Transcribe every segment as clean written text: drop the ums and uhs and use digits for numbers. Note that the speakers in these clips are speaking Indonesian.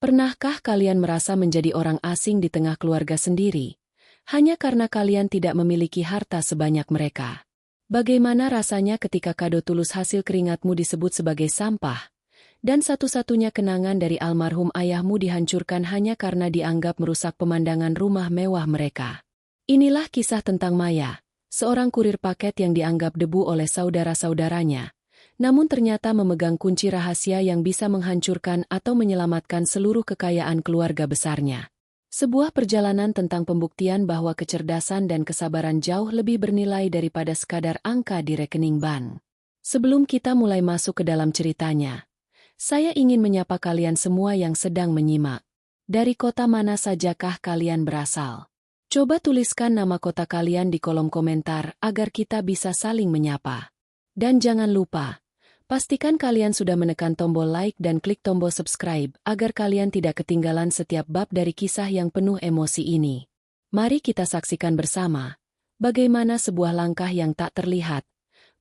Pernahkah kalian merasa menjadi orang asing di tengah keluarga sendiri, hanya karena kalian tidak memiliki harta sebanyak mereka? Bagaimana rasanya ketika kado tulus hasil keringatmu disebut sebagai sampah, dan satu-satunya kenangan dari almarhum ayahmu dihancurkan hanya karena dianggap merusak pemandangan rumah mewah mereka? Inilah kisah tentang Maya, seorang kurir paket yang dianggap debu oleh saudara-saudaranya, namun ternyata memegang kunci rahasia yang bisa menghancurkan atau menyelamatkan seluruh kekayaan keluarga besarnya. Sebuah perjalanan tentang pembuktian bahwa kecerdasan dan kesabaran jauh lebih bernilai daripada sekadar angka di rekening bank. Sebelum kita mulai masuk ke dalam ceritanya, saya ingin menyapa kalian semua yang sedang menyimak. Dari kota mana sajakah kalian berasal? Coba tuliskan nama kota kalian di kolom komentar agar kita bisa saling menyapa. Dan jangan lupa, pastikan kalian sudah menekan tombol like dan klik tombol subscribe agar kalian tidak ketinggalan setiap bab dari kisah yang penuh emosi ini. Mari kita saksikan bersama bagaimana sebuah langkah yang tak terlihat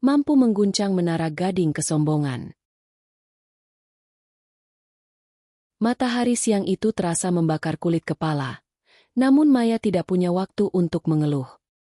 mampu mengguncang menara gading kesombongan. Matahari siang itu terasa membakar kulit kepala. Namun Maya tidak punya waktu untuk mengeluh.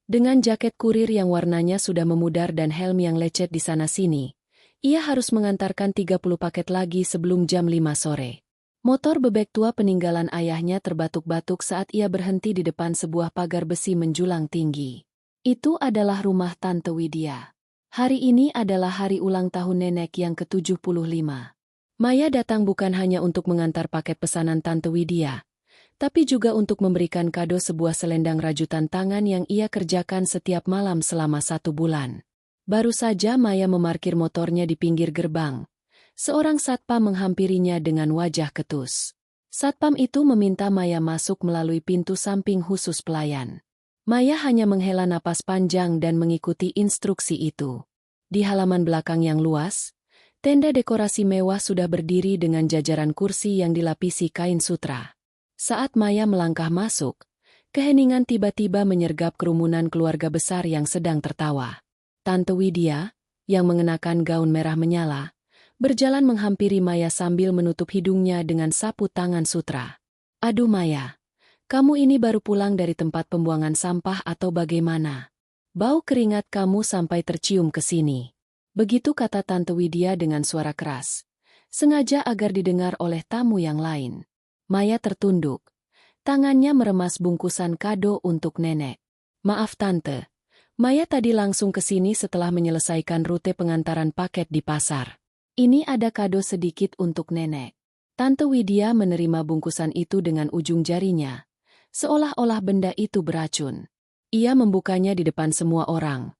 Dengan jaket kurir yang warnanya sudah memudar dan helm yang lecet di sana-sini, ia harus mengantarkan 30 paket lagi sebelum jam 5 sore. Motor bebek tua peninggalan ayahnya terbatuk-batuk saat ia berhenti di depan sebuah pagar besi menjulang tinggi. Itu adalah rumah Tante Widya. Hari ini adalah hari ulang tahun nenek yang ke-75. Maya datang bukan hanya untuk mengantar paket pesanan Tante Widya, tapi juga untuk memberikan kado sebuah selendang rajutan tangan yang ia kerjakan setiap malam selama 1 bulan. Baru saja Maya memarkir motornya di pinggir gerbang, seorang satpam menghampirinya dengan wajah ketus. Satpam itu meminta Maya masuk melalui pintu samping khusus pelayan. Maya hanya menghela napas panjang dan mengikuti instruksi itu. Di halaman belakang yang luas, tenda dekorasi mewah sudah berdiri dengan jajaran kursi yang dilapisi kain sutra. Saat Maya melangkah masuk, keheningan tiba-tiba menyergap kerumunan keluarga besar yang sedang tertawa. Tante Widya, yang mengenakan gaun merah menyala, berjalan menghampiri Maya sambil menutup hidungnya dengan sapu tangan sutra. "Aduh Maya, kamu ini baru pulang dari tempat pembuangan sampah atau bagaimana? Bau keringat kamu sampai tercium ke sini." Begitu kata Tante Widya dengan suara keras, sengaja agar didengar oleh tamu yang lain. Maya tertunduk. Tangannya meremas bungkusan kado untuk nenek. "Maaf Tante, Maya tadi langsung ke sini setelah menyelesaikan rute pengantaran paket di pasar. Ini ada kado sedikit untuk nenek." Tante Widya menerima bungkusan itu dengan ujung jarinya, seolah-olah benda itu beracun. Ia membukanya di depan semua orang,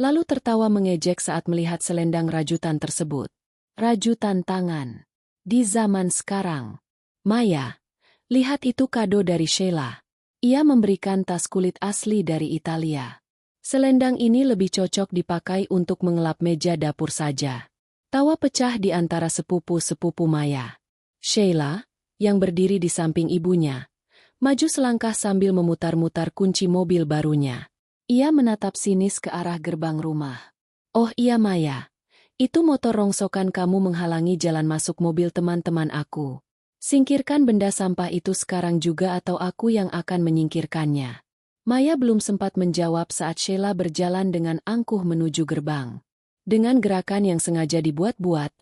lalu tertawa mengejek saat melihat selendang rajutan tersebut. Rajutan tangan. Di zaman sekarang. "Maya, lihat itu kado dari Sheila. Ia memberikan tas kulit asli dari Italia. Selendang ini lebih cocok dipakai untuk mengelap meja dapur saja." Tawa pecah di antara sepupu-sepupu Maya. Sheila, yang berdiri di samping ibunya, maju selangkah sambil memutar-mutar kunci mobil barunya. Ia menatap sinis ke arah gerbang rumah. "Oh iya Maya, itu motor rongsokan kamu menghalangi jalan masuk mobil teman-teman aku. Singkirkan benda sampah itu sekarang juga atau aku yang akan menyingkirkannya." Maya belum sempat menjawab saat Sheila berjalan dengan angkuh menuju gerbang. Dengan gerakan yang sengaja dibuat-buat,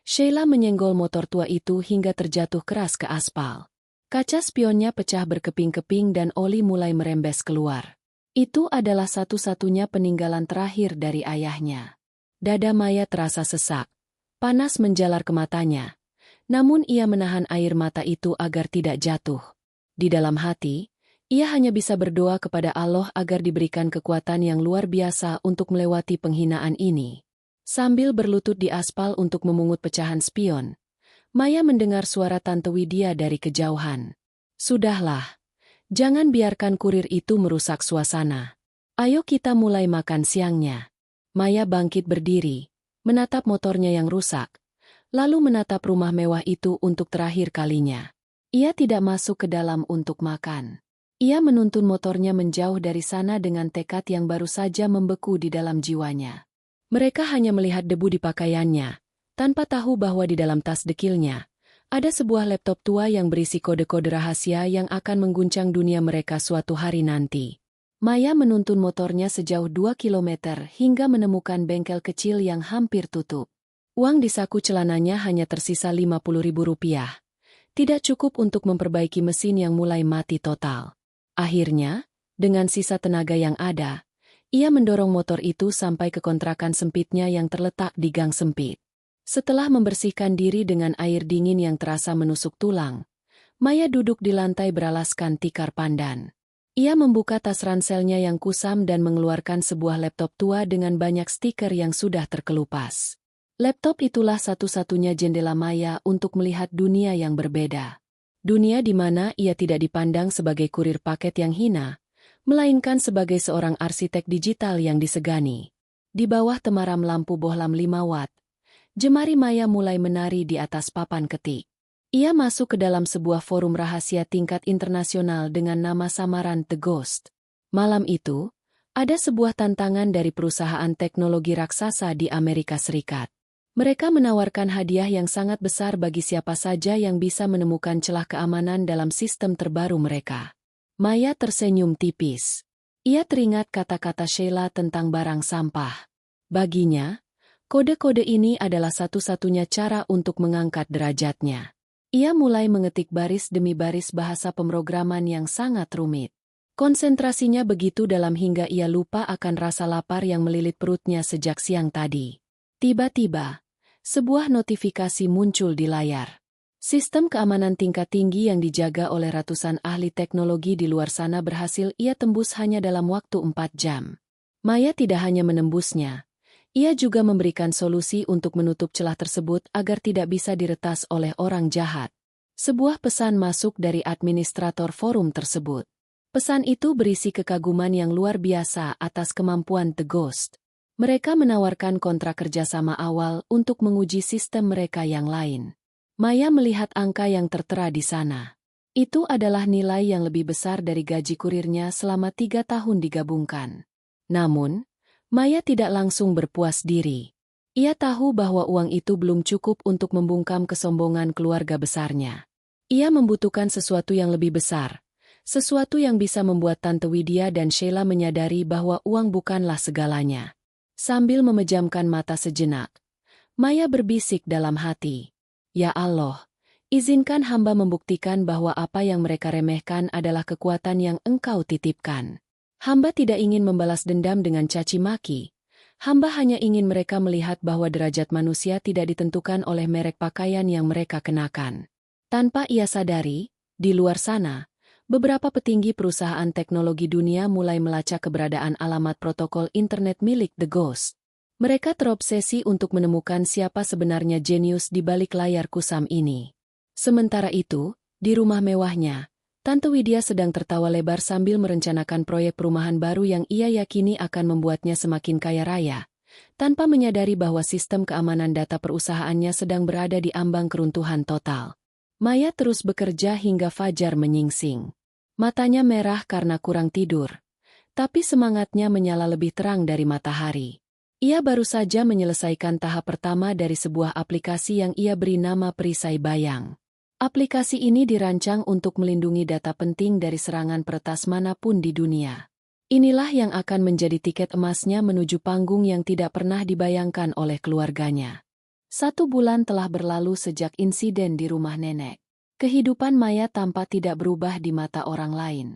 Sheila menyenggol motor tua itu hingga terjatuh keras ke aspal. Kaca spionnya pecah berkeping-keping dan oli mulai merembes keluar. Itu adalah satu-satunya peninggalan terakhir dari ayahnya. Dada Maya terasa sesak, panas menjalar ke matanya. Namun ia menahan air mata itu agar tidak jatuh. Di dalam hati, ia hanya bisa berdoa kepada Allah agar diberikan kekuatan yang luar biasa untuk melewati penghinaan ini. Sambil berlutut di aspal untuk memungut pecahan spion, Maya mendengar suara Tante Widya dari kejauhan. "Sudahlah, jangan biarkan kurir itu merusak suasana. Ayo kita mulai makan siangnya." Maya bangkit berdiri, menatap motornya yang rusak, lalu menatap rumah mewah itu untuk terakhir kalinya. Ia tidak masuk ke dalam untuk makan. Ia menuntun motornya menjauh dari sana dengan tekad yang baru saja membeku di dalam jiwanya. Mereka hanya melihat debu di pakaiannya, tanpa tahu bahwa di dalam tas dekilnya Ada sebuah laptop tua yang berisi kode-kode rahasia yang akan mengguncang dunia mereka suatu hari nanti. Maya menuntun motornya sejauh 2 kilometer hingga menemukan bengkel kecil yang hampir tutup. Uang di saku celananya hanya tersisa Rp50.000. Tidak cukup untuk memperbaiki mesin yang mulai mati total. Akhirnya, dengan sisa tenaga yang ada, ia mendorong motor itu sampai ke kontrakan sempitnya yang terletak di gang sempit. Setelah membersihkan diri dengan air dingin yang terasa menusuk tulang, Maya duduk di lantai beralaskan tikar pandan. Ia membuka tas ranselnya yang kusam dan mengeluarkan sebuah laptop tua dengan banyak stiker yang sudah terkelupas. Laptop itulah satu-satunya jendela Maya untuk melihat dunia yang berbeda. Dunia di mana ia tidak dipandang sebagai kurir paket yang hina, melainkan sebagai seorang arsitek digital yang disegani. Di bawah temaram lampu bohlam 5 watt, jemari Maya mulai menari di atas papan ketik. Ia masuk ke dalam sebuah forum rahasia tingkat internasional dengan nama samaran The Ghost. Malam itu, ada sebuah tantangan dari perusahaan teknologi raksasa di Amerika Serikat. Mereka menawarkan hadiah yang sangat besar bagi siapa saja yang bisa menemukan celah keamanan dalam sistem terbaru mereka. Maya tersenyum tipis. Ia teringat kata-kata Sheila tentang barang sampah. Baginya, kode-kode ini adalah satu-satunya cara untuk mengangkat derajatnya. Ia mulai mengetik baris demi baris bahasa pemrograman yang sangat rumit. Konsentrasinya begitu dalam hingga ia lupa akan rasa lapar yang melilit perutnya sejak siang tadi. Tiba-tiba, sebuah notifikasi muncul di layar. Sistem keamanan tingkat tinggi yang dijaga oleh ratusan ahli teknologi di luar sana berhasil ia tembus hanya dalam waktu 4 jam. Maya tidak hanya menembusnya, ia juga memberikan solusi untuk menutup celah tersebut agar tidak bisa diretas oleh orang jahat. Sebuah pesan masuk dari administrator forum tersebut. Pesan itu berisi kekaguman yang luar biasa atas kemampuan The Ghost. Mereka menawarkan kontrak kerjasama awal untuk menguji sistem mereka yang lain. Maya melihat angka yang tertera di sana. Itu adalah nilai yang lebih besar dari gaji kurirnya selama 3 tahun digabungkan. Namun, Maya tidak langsung berpuas diri. Ia tahu bahwa uang itu belum cukup untuk membungkam kesombongan keluarga besarnya. Ia membutuhkan sesuatu yang lebih besar, sesuatu yang bisa membuat Tante Widya dan Sheila menyadari bahwa uang bukanlah segalanya. Sambil memejamkan mata sejenak, Maya berbisik dalam hati, "Ya Allah, izinkan hamba membuktikan bahwa apa yang mereka remehkan adalah kekuatan yang Engkau titipkan. Hamba tidak ingin membalas dendam dengan caci maki. Hamba hanya ingin mereka melihat bahwa derajat manusia tidak ditentukan oleh merek pakaian yang mereka kenakan." Tanpa ia sadari, di luar sana, beberapa petinggi perusahaan teknologi dunia mulai melacak keberadaan alamat protokol internet milik The Ghost. Mereka terobsesi untuk menemukan siapa sebenarnya jenius di balik layar kusam ini. Sementara itu, di rumah mewahnya, Tante Widya sedang tertawa lebar sambil merencanakan proyek perumahan baru yang ia yakini akan membuatnya semakin kaya raya, tanpa menyadari bahwa sistem keamanan data perusahaannya sedang berada di ambang keruntuhan total. Maya terus bekerja hingga fajar menyingsing. Matanya merah karena kurang tidur, tapi semangatnya menyala lebih terang dari matahari. Ia baru saja menyelesaikan tahap pertama dari sebuah aplikasi yang ia beri nama Perisai Bayang. Aplikasi ini dirancang untuk melindungi data penting dari serangan peretas manapun di dunia. Inilah yang akan menjadi tiket emasnya menuju panggung yang tidak pernah dibayangkan oleh keluarganya. 1 bulan telah berlalu sejak insiden di rumah nenek. Kehidupan Maya tampak tidak berubah di mata orang lain.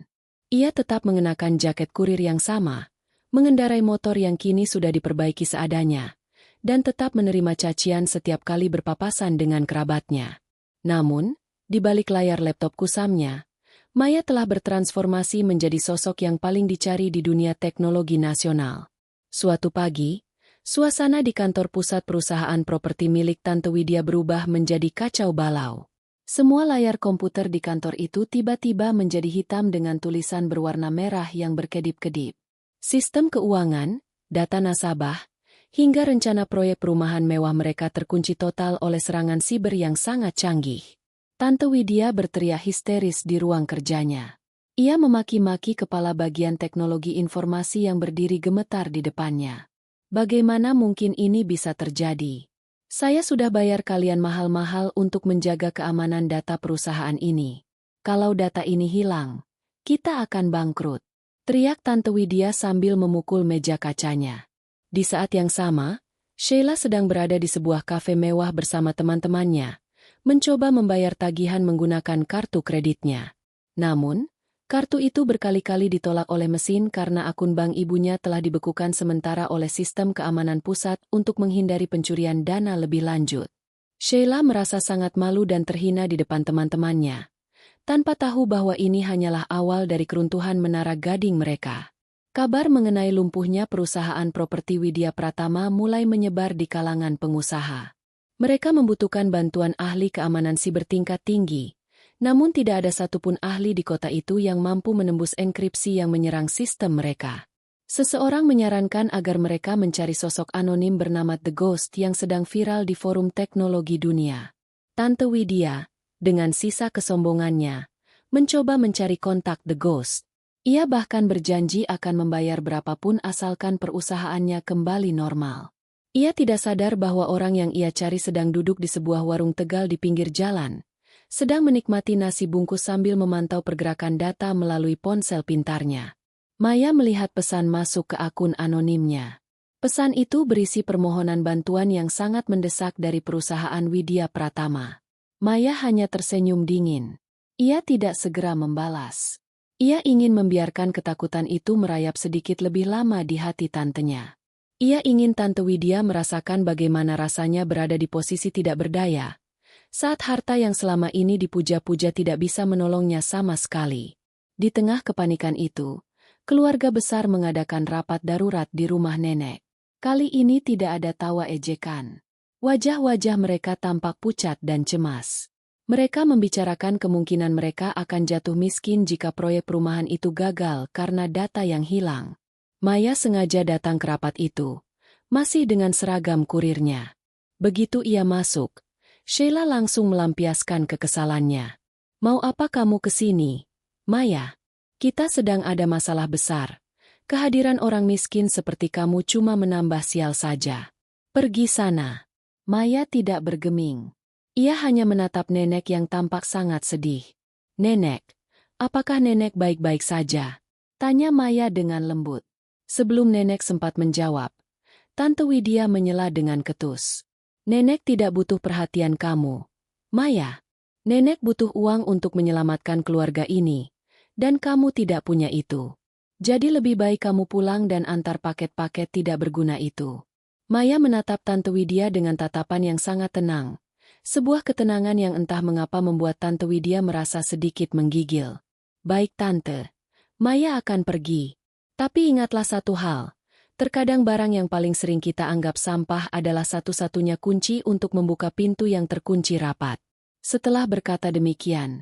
Ia tetap mengenakan jaket kurir yang sama, mengendarai motor yang kini sudah diperbaiki seadanya, dan tetap menerima cacian setiap kali berpapasan dengan kerabatnya. Namun, di balik layar laptop kusamnya, Maya telah bertransformasi menjadi sosok yang paling dicari di dunia teknologi nasional. Suatu pagi, suasana di kantor pusat perusahaan properti milik Tante Widya berubah menjadi kacau balau. Semua layar komputer di kantor itu tiba-tiba menjadi hitam dengan tulisan berwarna merah yang berkedip-kedip. Sistem keuangan, data nasabah, hingga rencana proyek perumahan mewah mereka terkunci total oleh serangan siber yang sangat canggih. Tante Widya berteriak histeris di ruang kerjanya. Ia memaki-maki kepala bagian teknologi informasi yang berdiri gemetar di depannya. Bagaimana mungkin ini bisa terjadi? Saya sudah bayar kalian mahal-mahal untuk menjaga keamanan data perusahaan ini. Kalau data ini hilang, kita akan bangkrut. Teriak Tante Widya sambil memukul meja kacanya. Di saat yang sama, Sheila sedang berada di sebuah kafe mewah bersama teman-temannya, mencoba membayar tagihan menggunakan kartu kreditnya. Namun, kartu itu berkali-kali ditolak oleh mesin karena akun bank ibunya telah dibekukan sementara oleh sistem keamanan pusat untuk menghindari pencurian dana lebih lanjut. Sheila merasa sangat malu dan terhina di depan teman-temannya, tanpa tahu bahwa ini hanyalah awal dari keruntuhan menara gading mereka. Kabar mengenai lumpuhnya perusahaan properti Widya Pratama mulai menyebar di kalangan pengusaha. Mereka membutuhkan bantuan ahli keamanan siber tingkat tinggi. Namun tidak ada satupun ahli di kota itu yang mampu menembus enkripsi yang menyerang sistem mereka. Seseorang menyarankan agar mereka mencari sosok anonim bernama The Ghost yang sedang viral di forum teknologi dunia. Tante Widya, dengan sisa kesombongannya, mencoba mencari kontak The Ghost. Ia bahkan berjanji akan membayar berapapun asalkan perusahaannya kembali normal. Ia tidak sadar bahwa orang yang ia cari sedang duduk di sebuah warung Tegal di pinggir jalan, sedang menikmati nasi bungkus sambil memantau pergerakan data melalui ponsel pintarnya. Maya melihat pesan masuk ke akun anonimnya. Pesan itu berisi permohonan bantuan yang sangat mendesak dari perusahaan Widya Pratama. Maya hanya tersenyum dingin. Ia tidak segera membalas. Ia ingin membiarkan ketakutan itu merayap sedikit lebih lama di hati tantenya. Ia ingin Tante Widya merasakan bagaimana rasanya berada di posisi tidak berdaya, saat harta yang selama ini dipuja-puja tidak bisa menolongnya sama sekali. Di tengah kepanikan itu, keluarga besar mengadakan rapat darurat di rumah nenek. Kali ini tidak ada tawa ejekan. Wajah-wajah mereka tampak pucat dan cemas. Mereka membicarakan kemungkinan mereka akan jatuh miskin jika proyek perumahan itu gagal karena data yang hilang. Maya sengaja datang ke rapat itu, masih dengan seragam kurirnya. Begitu ia masuk, Sheila langsung melampiaskan kekesalannya. Mau apa kamu ke sini, Maya? Kita sedang ada masalah besar. Kehadiran orang miskin seperti kamu cuma menambah sial saja. Pergi sana. Maya tidak bergeming. Ia hanya menatap nenek yang tampak sangat sedih. Nenek, apakah nenek baik-baik saja? Tanya Maya dengan lembut. Sebelum nenek sempat menjawab, Tante Widya menyela dengan ketus. Nenek tidak butuh perhatian kamu, Maya. Nenek butuh uang untuk menyelamatkan keluarga ini, dan kamu tidak punya itu. Jadi lebih baik kamu pulang dan antar paket-paket tidak berguna itu. Maya menatap Tante Widya dengan tatapan yang sangat tenang. Sebuah ketenangan yang entah mengapa membuat Tante Widya merasa sedikit menggigil. Baik Tante, Maya akan pergi. Tapi ingatlah satu hal. Terkadang barang yang paling sering kita anggap sampah adalah satu-satunya kunci untuk membuka pintu yang terkunci rapat. Setelah berkata demikian,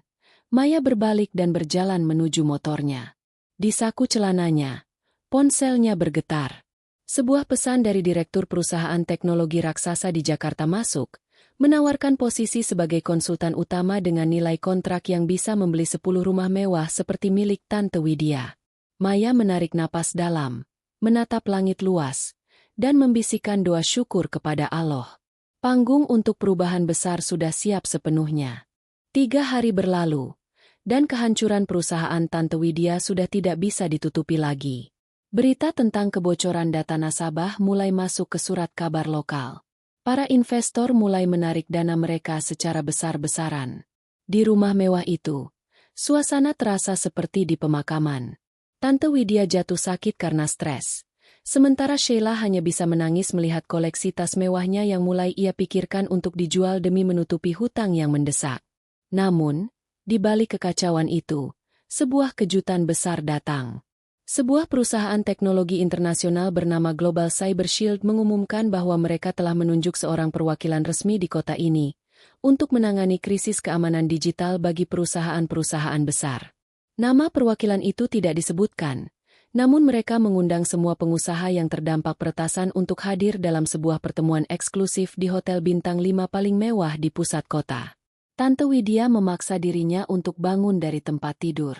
Maya berbalik dan berjalan menuju motornya. Di saku celananya, ponselnya bergetar. Sebuah pesan dari direktur perusahaan teknologi raksasa di Jakarta masuk, menawarkan posisi sebagai konsultan utama dengan nilai kontrak yang bisa membeli 10 rumah mewah seperti milik Tante Widya. Maya menarik napas dalam, menatap langit luas, dan membisikkan doa syukur kepada Allah. Panggung untuk perubahan besar sudah siap sepenuhnya. 3 hari berlalu, dan kehancuran perusahaan Tante Widya sudah tidak bisa ditutupi lagi. Berita tentang kebocoran data nasabah mulai masuk ke surat kabar lokal. Para investor mulai menarik dana mereka secara besar-besaran. Di rumah mewah itu, suasana terasa seperti di pemakaman. Tante Widya jatuh sakit karena stres. Sementara Sheila hanya bisa menangis melihat koleksi tas mewahnya yang mulai ia pikirkan untuk dijual demi menutupi hutang yang mendesak. Namun, di balik kekacauan itu, sebuah kejutan besar datang. Sebuah perusahaan teknologi internasional bernama Global Cyber Shield mengumumkan bahwa mereka telah menunjuk seorang perwakilan resmi di kota ini untuk menangani krisis keamanan digital bagi perusahaan-perusahaan besar. Nama perwakilan itu tidak disebutkan, namun mereka mengundang semua pengusaha yang terdampak peretasan untuk hadir dalam sebuah pertemuan eksklusif di hotel bintang 5 paling mewah di pusat kota. Tante Widya memaksa dirinya untuk bangun dari tempat tidur.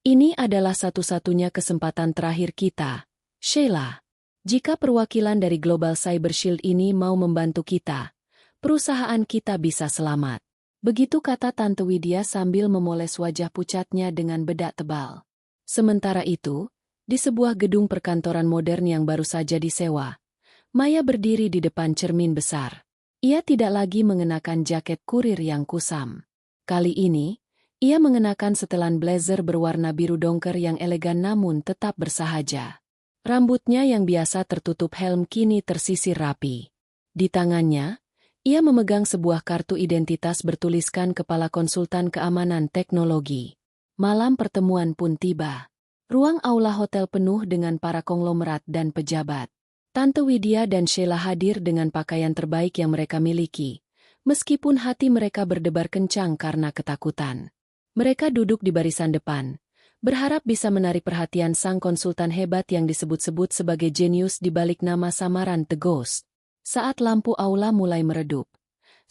Ini adalah satu-satunya kesempatan terakhir kita, Sheila. Jika perwakilan dari Global Cyber Shield ini mau membantu kita, perusahaan kita bisa selamat. Begitu kata Tante Widya sambil memoles wajah pucatnya dengan bedak tebal. Sementara itu, di sebuah gedung perkantoran modern yang baru saja disewa, Maya berdiri di depan cermin besar. Ia tidak lagi mengenakan jaket kurir yang kusam. Kali ini, ia mengenakan setelan blazer berwarna biru dongker yang elegan namun tetap bersahaja. Rambutnya yang biasa tertutup helm kini tersisir rapi. Di tangannya, ia memegang sebuah kartu identitas bertuliskan Kepala Konsultan Keamanan Teknologi. Malam pertemuan pun tiba. Ruang aula hotel penuh dengan para konglomerat dan pejabat. Tante Widya dan Sheila hadir dengan pakaian terbaik yang mereka miliki, meskipun hati mereka berdebar kencang karena ketakutan. Mereka duduk di barisan depan, berharap bisa menarik perhatian sang konsultan hebat yang disebut-sebut sebagai jenius di balik nama samaran The Ghost. Saat lampu aula mulai meredup,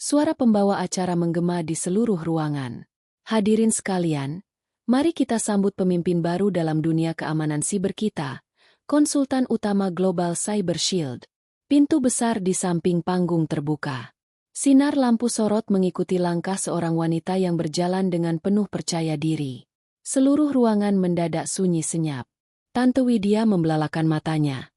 suara pembawa acara menggema di seluruh ruangan. Hadirin sekalian, mari kita sambut pemimpin baru dalam dunia keamanan siber kita, Konsultan Utama Global Cyber Shield. Pintu besar di samping panggung terbuka. Sinar lampu sorot mengikuti langkah seorang wanita yang berjalan dengan penuh percaya diri. Seluruh ruangan mendadak sunyi senyap. Tante Widya membelalakan matanya.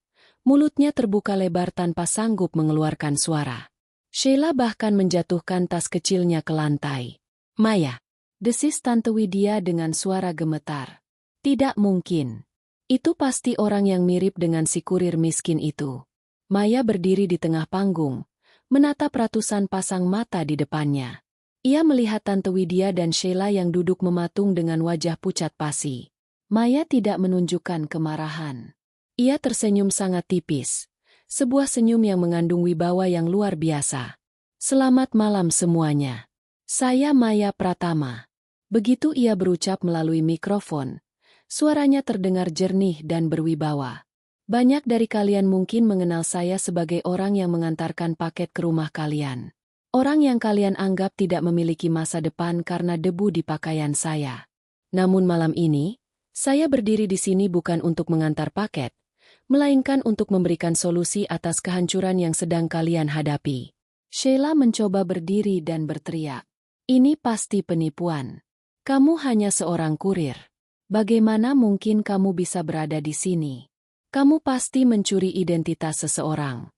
Mulutnya terbuka lebar tanpa sanggup mengeluarkan suara. Sheila bahkan menjatuhkan tas kecilnya ke lantai. "Maya," desis Tante Widya dengan suara gemetar. "Tidak mungkin. Itu pasti orang yang mirip dengan si kurir miskin itu." Maya berdiri di tengah panggung, menatap ratusan pasang mata di depannya. Ia melihat Tante Widya dan Sheila yang duduk mematung dengan wajah pucat pasi. Maya tidak menunjukkan kemarahan. Ia tersenyum sangat tipis, sebuah senyum yang mengandung wibawa yang luar biasa. "Selamat malam semuanya. Saya Maya Pratama." Begitu ia berucap melalui mikrofon, suaranya terdengar jernih dan berwibawa. "Banyak dari kalian mungkin mengenal saya sebagai orang yang mengantarkan paket ke rumah kalian. Orang yang kalian anggap tidak memiliki masa depan karena debu di pakaian saya. Namun malam ini, saya berdiri di sini bukan untuk mengantar paket, melainkan untuk memberikan solusi atas kehancuran yang sedang kalian hadapi." Sheila mencoba berdiri dan berteriak. "Ini pasti penipuan. Kamu hanya seorang kurir. Bagaimana mungkin kamu bisa berada di sini? Kamu pasti mencuri identitas seseorang."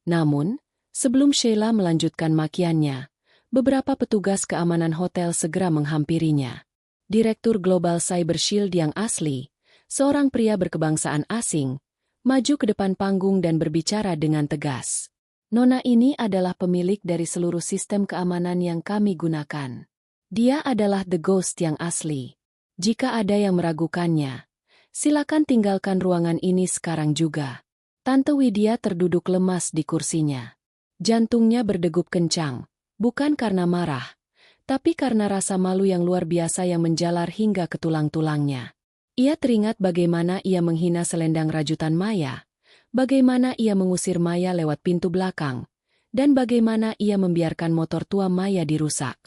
Namun, sebelum Sheila melanjutkan makiannya, beberapa petugas keamanan hotel segera menghampirinya. Direktur Global Cyber Shield yang asli, seorang pria berkebangsaan asing, maju ke depan panggung dan berbicara dengan tegas. "Nona ini adalah pemilik dari seluruh sistem keamanan yang kami gunakan. Dia adalah The Ghost yang asli. Jika ada yang meragukannya, silakan tinggalkan ruangan ini sekarang juga." Tante Widya terduduk lemas di kursinya. Jantungnya berdegup kencang, bukan karena marah, tapi karena rasa malu yang luar biasa yang menjalar hingga ke tulang-tulangnya. Ia teringat bagaimana ia menghina selendang rajutan Maya, bagaimana ia mengusir Maya lewat pintu belakang, dan bagaimana ia membiarkan motor tua Maya dirusak.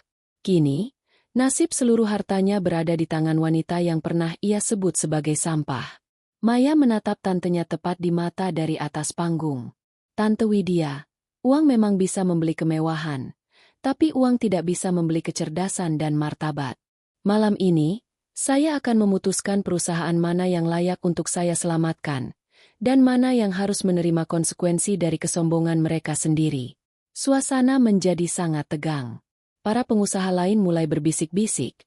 Kini, nasib seluruh hartanya berada di tangan wanita yang pernah ia sebut sebagai sampah. Maya menatap tantenya tepat di mata dari atas panggung. "Tante Widya, uang memang bisa membeli kemewahan, tapi uang tidak bisa membeli kecerdasan dan martabat. Malam ini, saya akan memutuskan perusahaan mana yang layak untuk saya selamatkan, dan mana yang harus menerima konsekuensi dari kesombongan mereka sendiri." Suasana menjadi sangat tegang. Para pengusaha lain mulai berbisik-bisik,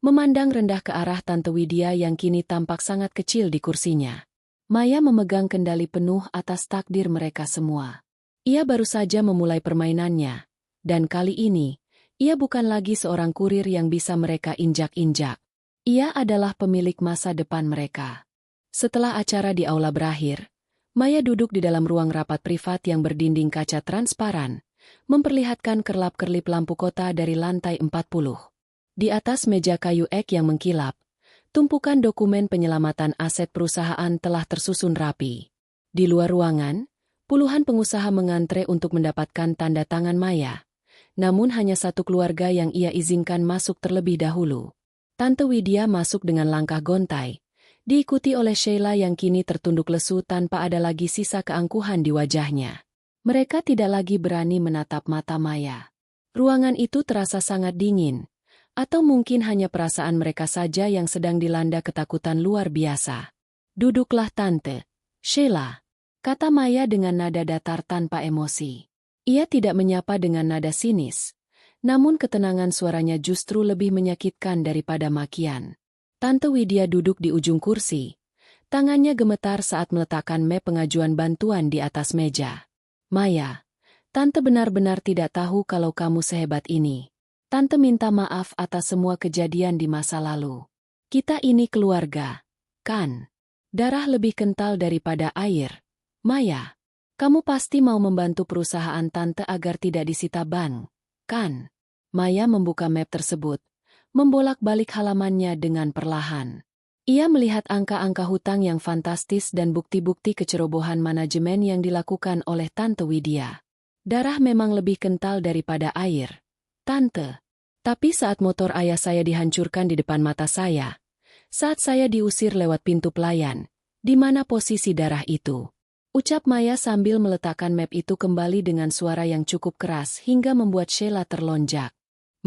memandang rendah ke arah Tante Widya yang kini tampak sangat kecil di kursinya. Maya memegang kendali penuh atas takdir mereka semua. Ia baru saja memulai permainannya, dan kali ini, ia bukan lagi seorang kurir yang bisa mereka injak-injak. Ia adalah pemilik masa depan mereka. Setelah acara di aula berakhir, Maya duduk di dalam ruang rapat privat yang berdinding kaca transparan, memperlihatkan kerlap-kerlip lampu kota dari lantai 40. Di atas meja kayu ek yang mengkilap, tumpukan dokumen penyelamatan aset perusahaan telah tersusun rapi. Di luar ruangan, puluhan pengusaha mengantre untuk mendapatkan tanda tangan Maya. Namun hanya satu keluarga yang ia izinkan masuk terlebih dahulu. Tante Widya masuk dengan langkah gontai, diikuti oleh Sheila yang kini tertunduk lesu tanpa ada lagi sisa keangkuhan di wajahnya. Mereka tidak lagi berani menatap mata Maya. Ruangan itu terasa sangat dingin. Atau mungkin hanya perasaan mereka saja yang sedang dilanda ketakutan luar biasa. "Duduklah Tante Sheila," kata Maya dengan nada datar tanpa emosi. Ia tidak menyapa dengan nada sinis. Namun ketenangan suaranya justru lebih menyakitkan daripada makian. Tante Widya duduk di ujung kursi. Tangannya gemetar saat meletakkan map pengajuan bantuan di atas meja. "Maya, Tante benar-benar tidak tahu kalau kamu sehebat ini. Tante minta maaf atas semua kejadian di masa lalu. Kita ini keluarga, kan? Darah lebih kental daripada air. Maya, kamu pasti mau membantu perusahaan Tante agar tidak disita bank, kan?" Maya membuka map tersebut, membolak-balik halamannya dengan perlahan. Ia melihat angka-angka hutang yang fantastis dan bukti-bukti kecerobohan manajemen yang dilakukan oleh Tante Widya. "Darah memang lebih kental daripada air, Tante. Tapi saat motor ayah saya dihancurkan di depan mata saya, saat saya diusir lewat pintu pelayan, di mana posisi darah itu?" Ucap Maya sambil meletakkan map itu kembali dengan suara yang cukup keras hingga membuat Sheila terlonjak.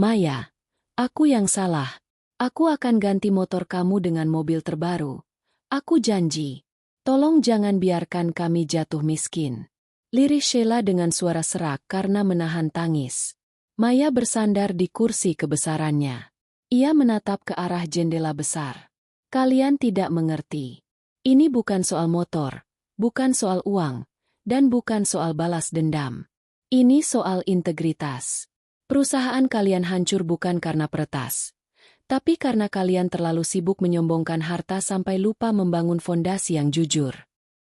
"Maya, aku yang salah. Aku akan ganti motor kamu dengan mobil terbaru. Aku janji. Tolong jangan biarkan kami jatuh miskin." Lirih Sheila dengan suara serak karena menahan tangis. Maya bersandar di kursi kebesarannya. Ia menatap ke arah jendela besar. "Kalian tidak mengerti. Ini bukan soal motor, bukan soal uang, dan bukan soal balas dendam. Ini soal integritas. Perusahaan kalian hancur bukan karena peretas. Tapi karena kalian terlalu sibuk menyombongkan harta sampai lupa membangun fondasi yang jujur."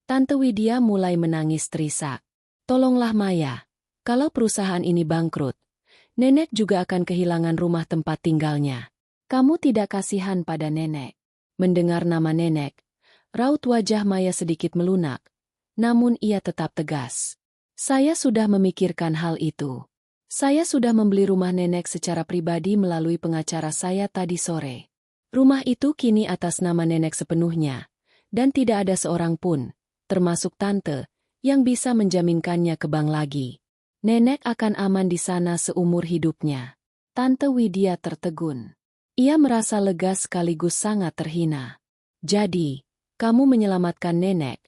Tante Widya mulai menangis terisak. "Tolonglah Maya. Kalau perusahaan ini bangkrut, nenek juga akan kehilangan rumah tempat tinggalnya. Kamu tidak kasihan pada nenek." Mendengar nama nenek, raut wajah Maya sedikit melunak. Namun ia tetap tegas. "Saya sudah memikirkan hal itu. Saya sudah membeli rumah nenek secara pribadi melalui pengacara saya tadi sore. Rumah itu kini atas nama nenek sepenuhnya, dan tidak ada seorang pun, termasuk Tante, yang bisa menjaminkannya ke bank lagi. Nenek akan aman di sana seumur hidupnya." Tante Widya tertegun. Ia merasa lega sekaligus sangat terhina. "Jadi, kamu menyelamatkan nenek,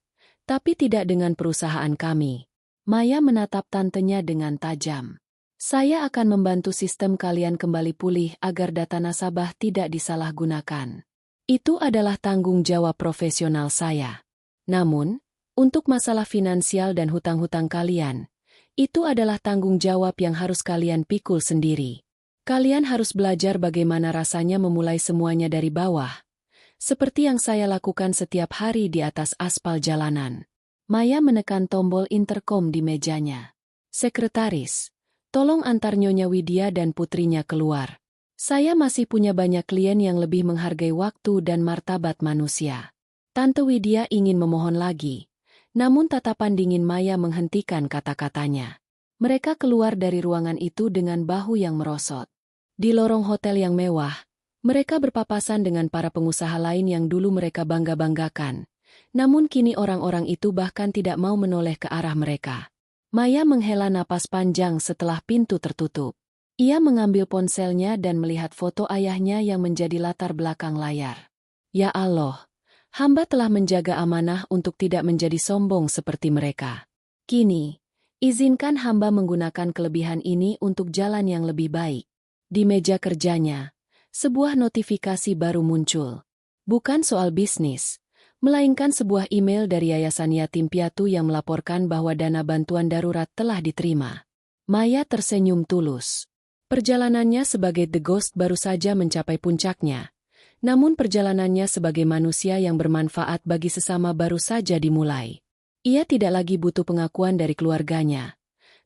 tapi tidak dengan perusahaan kami." Maya menatap tantenya dengan tajam. "Saya akan membantu sistem kalian kembali pulih agar data nasabah tidak disalahgunakan. Itu adalah tanggung jawab profesional saya. Namun, untuk masalah finansial dan hutang-hutang kalian, itu adalah tanggung jawab yang harus kalian pikul sendiri. Kalian harus belajar bagaimana rasanya memulai semuanya dari bawah, seperti yang saya lakukan setiap hari di atas aspal jalanan." Maya menekan tombol interkom di mejanya. "Sekretaris, tolong antar Nyonya Widya dan putrinya keluar. Saya masih punya banyak klien yang lebih menghargai waktu dan martabat manusia." Tante Widya ingin memohon lagi, namun tatapan dingin Maya menghentikan kata-katanya. Mereka keluar dari ruangan itu dengan bahu yang merosot. Di lorong hotel yang mewah, mereka berpapasan dengan para pengusaha lain yang dulu mereka bangga-banggakan. Namun kini orang-orang itu bahkan tidak mau menoleh ke arah mereka. Maya menghela napas panjang setelah pintu tertutup. Ia mengambil ponselnya dan melihat foto ayahnya yang menjadi latar belakang layar. "Ya Allah, hamba telah menjaga amanah untuk tidak menjadi sombong seperti mereka. Kini, izinkan hamba menggunakan kelebihan ini untuk jalan yang lebih baik." Di meja kerjanya, sebuah notifikasi baru muncul. Bukan soal bisnis, melainkan sebuah email dari Yayasan Yatim Piatu yang melaporkan bahwa dana bantuan darurat telah diterima. Maya tersenyum tulus. Perjalanannya sebagai The Ghost baru saja mencapai puncaknya. Namun perjalanannya sebagai manusia yang bermanfaat bagi sesama baru saja dimulai. Ia tidak lagi butuh pengakuan dari keluarganya,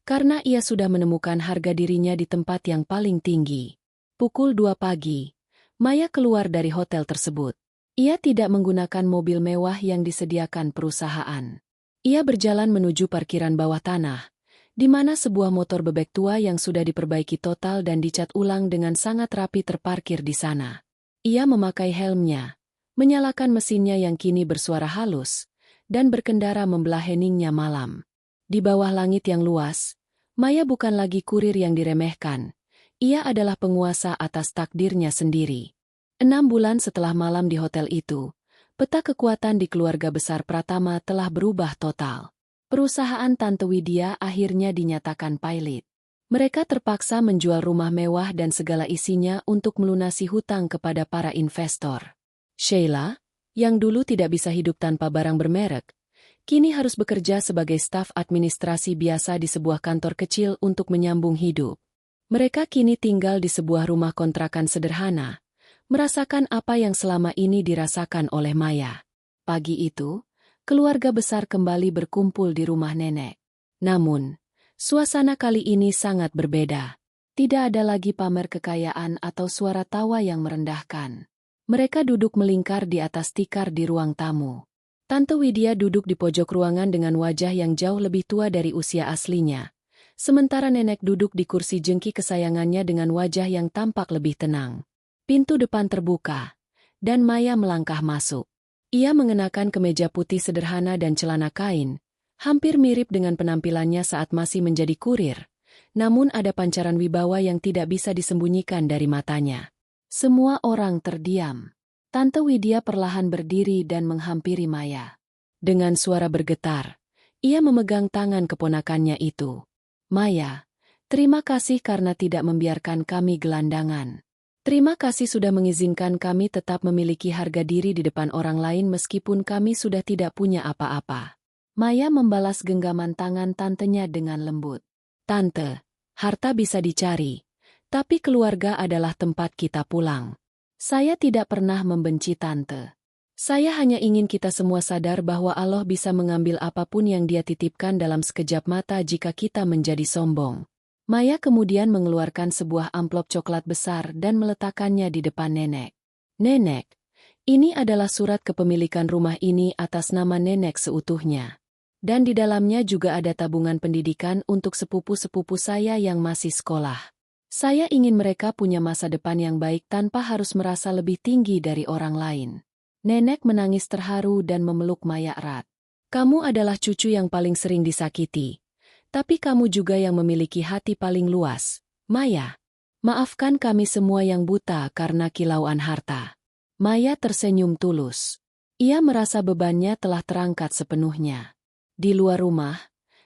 karena ia sudah menemukan harga dirinya di tempat yang paling tinggi. Pukul 2 pagi, Maya keluar dari hotel tersebut. Ia tidak menggunakan mobil mewah yang disediakan perusahaan. Ia berjalan menuju parkiran bawah tanah, di mana sebuah motor bebek tua yang sudah diperbaiki total dan dicat ulang dengan sangat rapi terparkir di sana. Ia memakai helmnya, menyalakan mesinnya yang kini bersuara halus, dan berkendara membelah heningnya malam. Di bawah langit yang luas, Maya bukan lagi kurir yang diremehkan, Ia adalah penguasa atas takdirnya sendiri. 6 bulan setelah malam di hotel itu, peta kekuatan di keluarga besar Pratama telah berubah total. Perusahaan Tante Widya akhirnya dinyatakan pailit. Mereka terpaksa menjual rumah mewah dan segala isinya untuk melunasi hutang kepada para investor. Sheila, yang dulu tidak bisa hidup tanpa barang bermerek, kini harus bekerja sebagai staf administrasi biasa di sebuah kantor kecil untuk menyambung hidup. Mereka kini tinggal di sebuah rumah kontrakan sederhana, merasakan apa yang selama ini dirasakan oleh Maya. Pagi itu, keluarga besar kembali berkumpul di rumah nenek. Namun, suasana kali ini sangat berbeda. Tidak ada lagi pamer kekayaan atau suara tawa yang merendahkan. Mereka duduk melingkar di atas tikar di ruang tamu. Tante Widya duduk di pojok ruangan dengan wajah yang jauh lebih tua dari usia aslinya. Sementara nenek duduk di kursi jengki kesayangannya dengan wajah yang tampak lebih tenang. Pintu depan terbuka, dan Maya melangkah masuk. Ia mengenakan kemeja putih sederhana dan celana kain, hampir mirip dengan penampilannya saat masih menjadi kurir. Namun ada pancaran wibawa yang tidak bisa disembunyikan dari matanya. Semua orang terdiam. Tante Widya perlahan berdiri dan menghampiri Maya. Dengan suara bergetar, ia memegang tangan keponakannya itu. Maya, terima kasih karena tidak membiarkan kami gelandangan. Terima kasih sudah mengizinkan kami tetap memiliki harga diri di depan orang lain meskipun kami sudah tidak punya apa-apa. Maya membalas genggaman tangan tantenya dengan lembut. Tante, harta bisa dicari, tapi keluarga adalah tempat kita pulang. Saya tidak pernah membenci tante. Saya hanya ingin kita semua sadar bahwa Allah bisa mengambil apapun yang Dia titipkan dalam sekejap mata jika kita menjadi sombong. Maya kemudian mengeluarkan sebuah amplop coklat besar dan meletakkannya di depan nenek. Nenek, ini adalah surat kepemilikan rumah ini atas nama nenek seutuhnya. Dan di dalamnya juga ada tabungan pendidikan untuk sepupu-sepupu saya yang masih sekolah. Saya ingin mereka punya masa depan yang baik tanpa harus merasa lebih tinggi dari orang lain. Nenek menangis terharu dan memeluk Maya erat. Kamu adalah cucu yang paling sering disakiti. Tapi kamu juga yang memiliki hati paling luas. Maya, maafkan kami semua yang buta karena kilauan harta. Maya tersenyum tulus. Ia merasa bebannya telah terangkat sepenuhnya. Di luar rumah,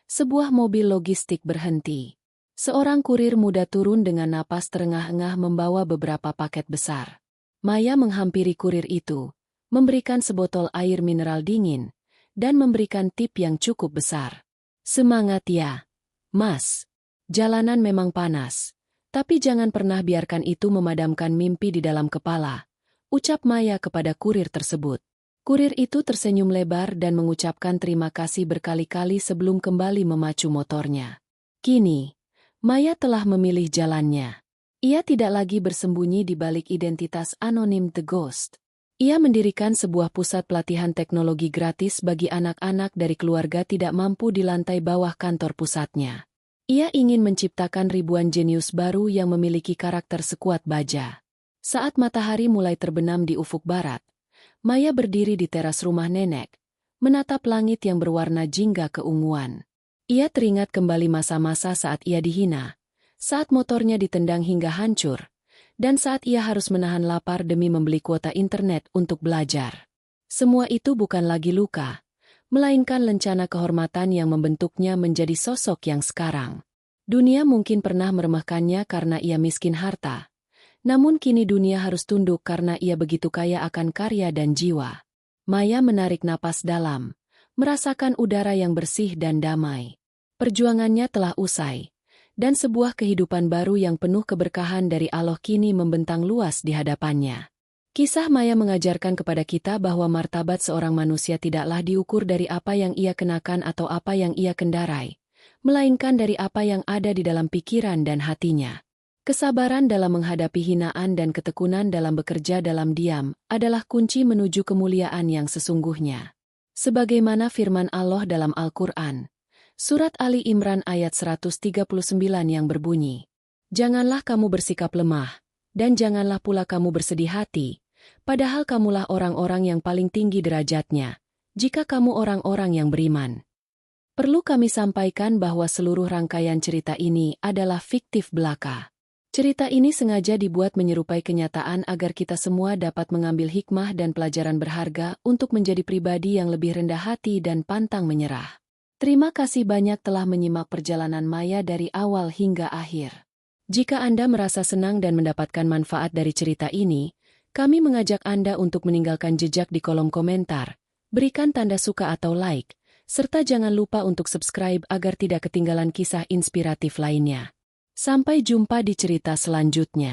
sebuah mobil logistik berhenti. Seorang kurir muda turun dengan napas terengah-engah membawa beberapa paket besar. Maya menghampiri kurir itu, memberikan sebotol air mineral dingin, dan memberikan tip yang cukup besar. Semangat ya, Mas. Jalanan memang panas, tapi jangan pernah biarkan itu memadamkan mimpi di dalam kepala, ucap Maya kepada kurir tersebut. Kurir itu tersenyum lebar dan mengucapkan terima kasih berkali-kali sebelum kembali memacu motornya. Kini, Maya telah memilih jalannya. Ia tidak lagi bersembunyi di balik identitas anonim The Ghost. Ia mendirikan sebuah pusat pelatihan teknologi gratis bagi anak-anak dari keluarga tidak mampu di lantai bawah kantor pusatnya. Ia ingin menciptakan ribuan jenius baru yang memiliki karakter sekuat baja. Saat matahari mulai terbenam di ufuk barat, Maya berdiri di teras rumah nenek, menatap langit yang berwarna jingga keunguan. Ia teringat kembali masa-masa saat ia dihina, saat motornya ditendang hingga hancur, dan saat ia harus menahan lapar demi membeli kuota internet untuk belajar. Semua itu bukan lagi luka, melainkan lencana kehormatan yang membentuknya menjadi sosok yang sekarang. Dunia mungkin pernah meremehkannya karena ia miskin harta, namun kini dunia harus tunduk karena ia begitu kaya akan karya dan jiwa. Maya menarik napas dalam, merasakan udara yang bersih dan damai. Perjuangannya telah usai, dan sebuah kehidupan baru yang penuh keberkahan dari Allah kini membentang luas di hadapannya. Kisah Maya mengajarkan kepada kita bahwa martabat seorang manusia tidaklah diukur dari apa yang ia kenakan atau apa yang ia kendarai, melainkan dari apa yang ada di dalam pikiran dan hatinya. Kesabaran dalam menghadapi hinaan dan ketekunan dalam bekerja dalam diam adalah kunci menuju kemuliaan yang sesungguhnya. Sebagaimana firman Allah dalam Al-Quran, Surat Ali Imran ayat 139 yang berbunyi, "Janganlah kamu bersikap lemah, dan janganlah pula kamu bersedih hati, padahal kamulah orang-orang yang paling tinggi derajatnya, jika kamu orang-orang yang beriman." Perlu kami sampaikan bahwa seluruh rangkaian cerita ini adalah fiktif belaka. Cerita ini sengaja dibuat menyerupai kenyataan agar kita semua dapat mengambil hikmah dan pelajaran berharga untuk menjadi pribadi yang lebih rendah hati dan pantang menyerah. Terima kasih banyak telah menyimak perjalanan Maya dari awal hingga akhir. Jika Anda merasa senang dan mendapatkan manfaat dari cerita ini, kami mengajak Anda untuk meninggalkan jejak di kolom komentar, berikan tanda suka atau like, serta jangan lupa untuk subscribe agar tidak ketinggalan kisah inspiratif lainnya. Sampai jumpa di cerita selanjutnya.